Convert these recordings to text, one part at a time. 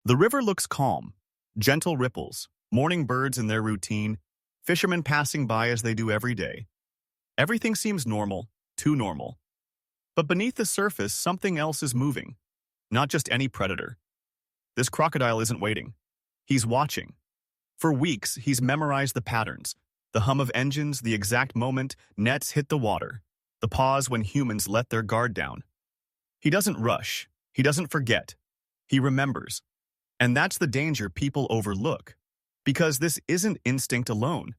The river looks calm, gentle ripples, morning birds in their routine, fishermen passing by as they do every day. Everything seems normal, too normal. But beneath the surface, something else is moving. Not just any predator. This crocodile isn't waiting. He's watching. For weeks, he's memorized the patterns, the hum of engines, the exact moment nets hit the water, the pause when humans let their guard down. He doesn't rush. He doesn't forget. He remembers. And that's the danger people overlook. Because this isn't instinct alone.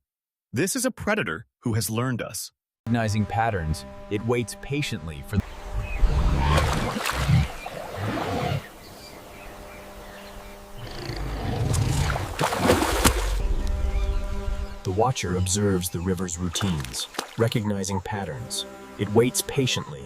This is a predator who has learned us. Recognizing patterns, it waits patiently for The watcher observes the river's routines, recognizing patterns. It waits patiently.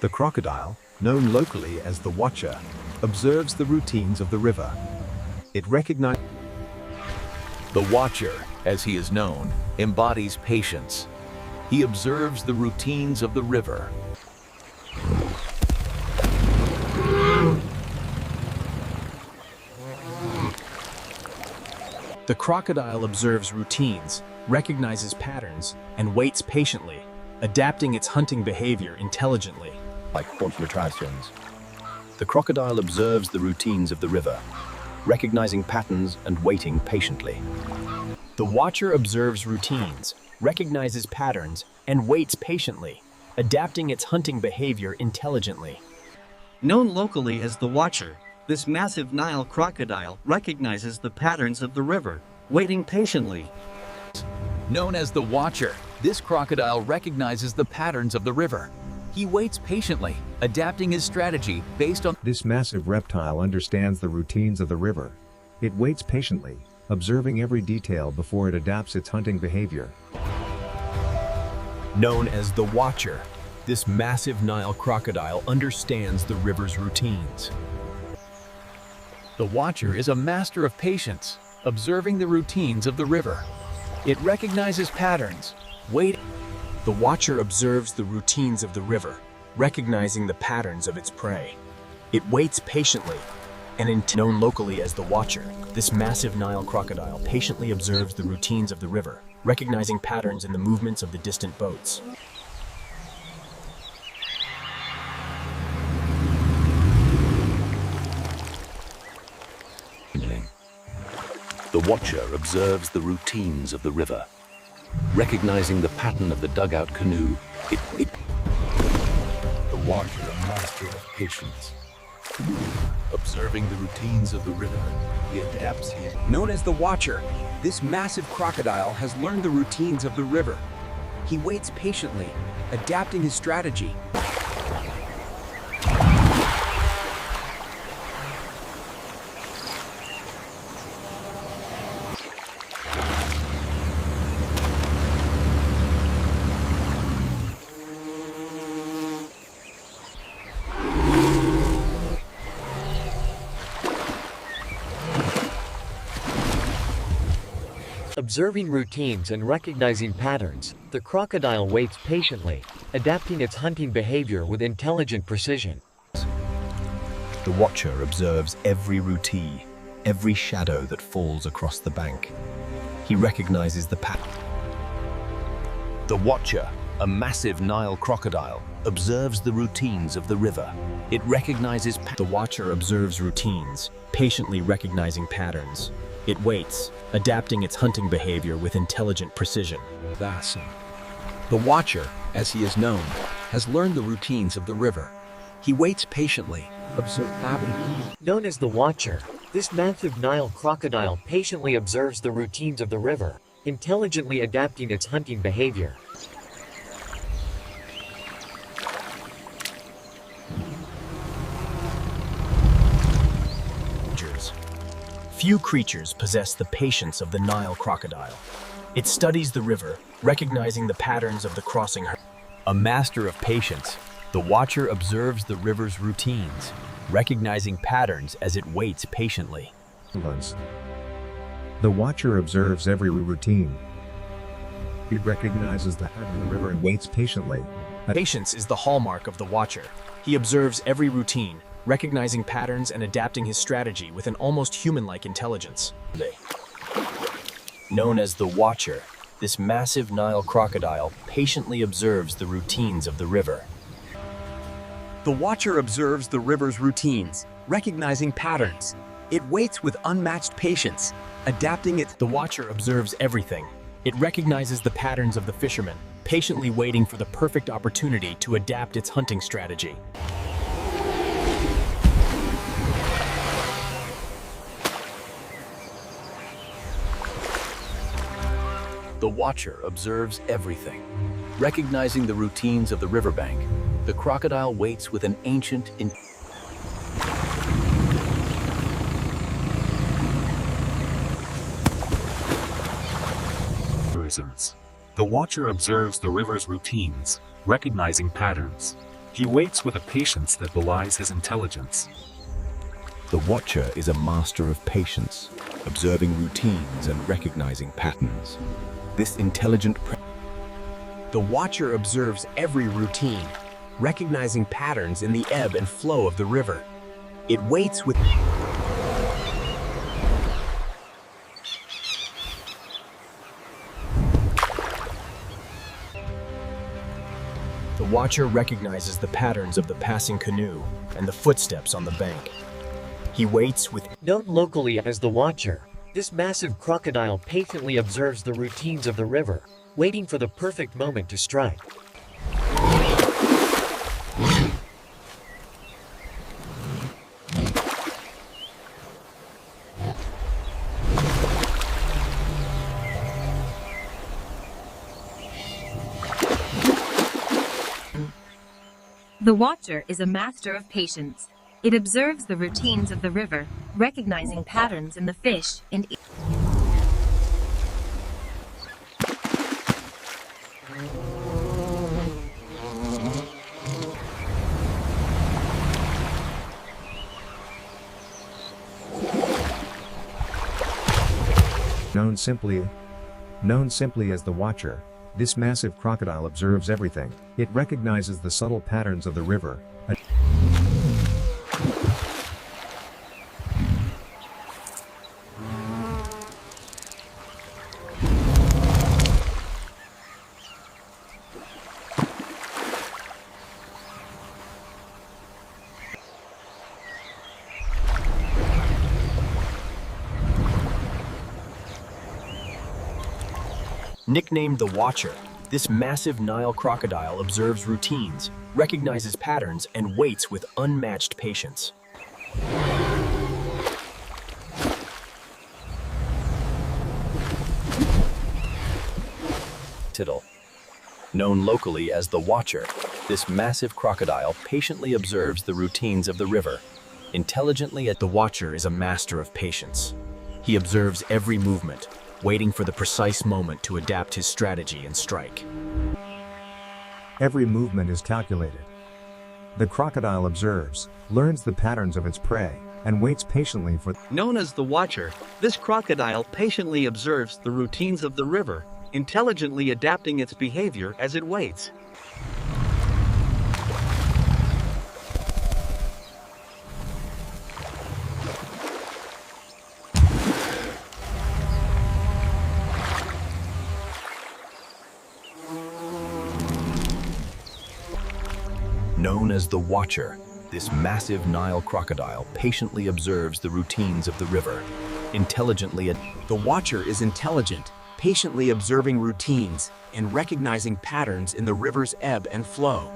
The crocodile, known locally as the Watcher, observes the routines of the river. It recognizes. The Watcher, as he is known, embodies patience. He observes the routines of the river. The crocodile observes routines, recognizes patterns, and waits patiently, adapting its hunting behavior intelligently. Like concentrations. The crocodile observes the routines of the river, recognizing patterns and waiting patiently. The watcher observes routines, recognizes patterns, and waits patiently, adapting its hunting behavior intelligently. Known locally as the Watcher, this massive Nile crocodile recognizes the patterns of the river, waiting patiently. Known as the Watcher, this crocodile recognizes the patterns of the river. He waits patiently, adapting his strategy based on. This massive reptile understands the routines of the river. It waits patiently, observing every detail before it adapts its hunting behavior. Known as the Watcher, this massive Nile crocodile understands the river's routines. The Watcher is a master of patience, observing the routines of the river. It recognizes patterns, waiting. The watcher observes the routines of the river, recognizing the patterns of its prey. It waits patiently, and known locally as the watcher, this massive Nile crocodile patiently observes the routines of the river, recognizing patterns in the movements of the distant boats. The Watcher observes the routines of the river. Recognizing the pattern of the dugout canoe, The Watcher, a master of patience. Observing the routines of the river, he adapts his. Known as the Watcher, this massive crocodile has learned the routines of the river. He waits patiently, adapting his strategy. Observing routines and recognizing patterns, the crocodile waits patiently, adapting its hunting behavior with intelligent precision. The Watcher observes every routine, every shadow that falls across the bank. He recognizes the pattern. The Watcher, a massive Nile crocodile, observes the routines of the river. It recognizes. The watcher observes routines, patiently recognizing patterns. It waits, adapting its hunting behavior with intelligent precision. The Watcher, as he is known, has learned the routines of the river. He waits patiently, Known as the Watcher, this massive Nile crocodile patiently observes the routines of the river, intelligently adapting its hunting behavior. Few creatures possess the patience of the Nile crocodile. It studies the river, recognizing the patterns of the crossing herd. A master of patience, the Watcher observes the river's routines. recognizing patterns as it waits patiently. The watcher observes every routine. He recognizes the pattern of the river and waits patiently. Patience is the hallmark of the watcher. He observes every routine, recognizing patterns and adapting his strategy with an almost human-like intelligence. Known as the watcher, this massive Nile crocodile patiently observes the routines of the river. The watcher observes the river's routines, recognizing patterns. It waits with unmatched patience, adapting its... The watcher observes everything. It recognizes the patterns of the fishermen, patiently waiting for the perfect opportunity to adapt its hunting strategy. The watcher observes everything. Recognizing the routines of the riverbank, the crocodile waits with an ancient The watcher observes the river's routines, recognizing patterns. He waits with a patience that belies his intelligence. The watcher is a master of patience, observing routines and recognizing patterns. This intelligent The watcher observes every routine, recognizing patterns in the ebb and flow of the river. It waits with... The watcher recognizes the patterns of the passing canoe and the footsteps on the bank. He waits with... Known locally as the Watcher, this massive crocodile patiently observes the routines of the river, waiting for the perfect moment to strike. The watcher is a master of patience. It observes the routines of the river, recognizing patterns in the fish and... Known simply as the Watcher, this massive crocodile observes everything. It recognizes the subtle patterns of the river. Nicknamed the Watcher, this massive Nile crocodile observes routines, recognizes patterns, and waits with unmatched patience. Known locally as the Watcher, this massive crocodile patiently observes the routines of the river. Intelligently, the Watcher is a master of patience. He observes every movement, waiting for the precise moment to adapt his strategy and strike. Every movement is calculated. The crocodile observes, learns the patterns of its prey, and waits patiently for... Known as the Watcher, this crocodile patiently observes the routines of the river, intelligently adapting its behavior as it waits. Known as the Watcher, this massive Nile crocodile patiently observes the routines of the river. Intelligently, The watcher is intelligent, patiently observing routines and recognizing patterns in the river's ebb and flow.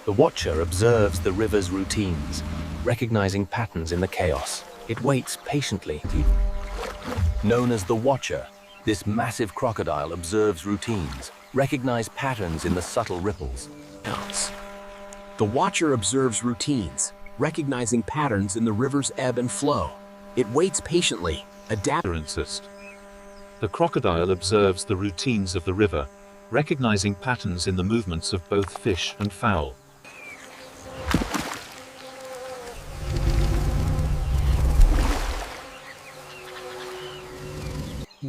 The watcher observes the river's routines, recognizing patterns in the chaos. It waits patiently. Known as the watcher, this massive crocodile observes routines, recognize patterns in the subtle ripples. The watcher observes routines, recognizing patterns in the river's ebb and flow. It waits patiently, adapting. The crocodile observes the routines of the river, recognizing patterns in the movements of both fish and fowl.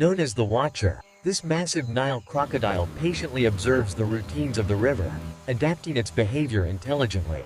Known as the Watcher, this massive Nile crocodile patiently observes the routines of the river, adapting its behavior intelligently.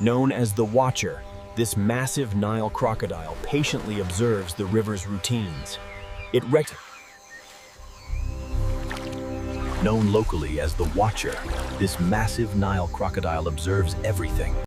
Known as the Watcher, this massive Nile crocodile patiently observes the river's routines. Known locally as the Watcher, this massive Nile crocodile observes everything.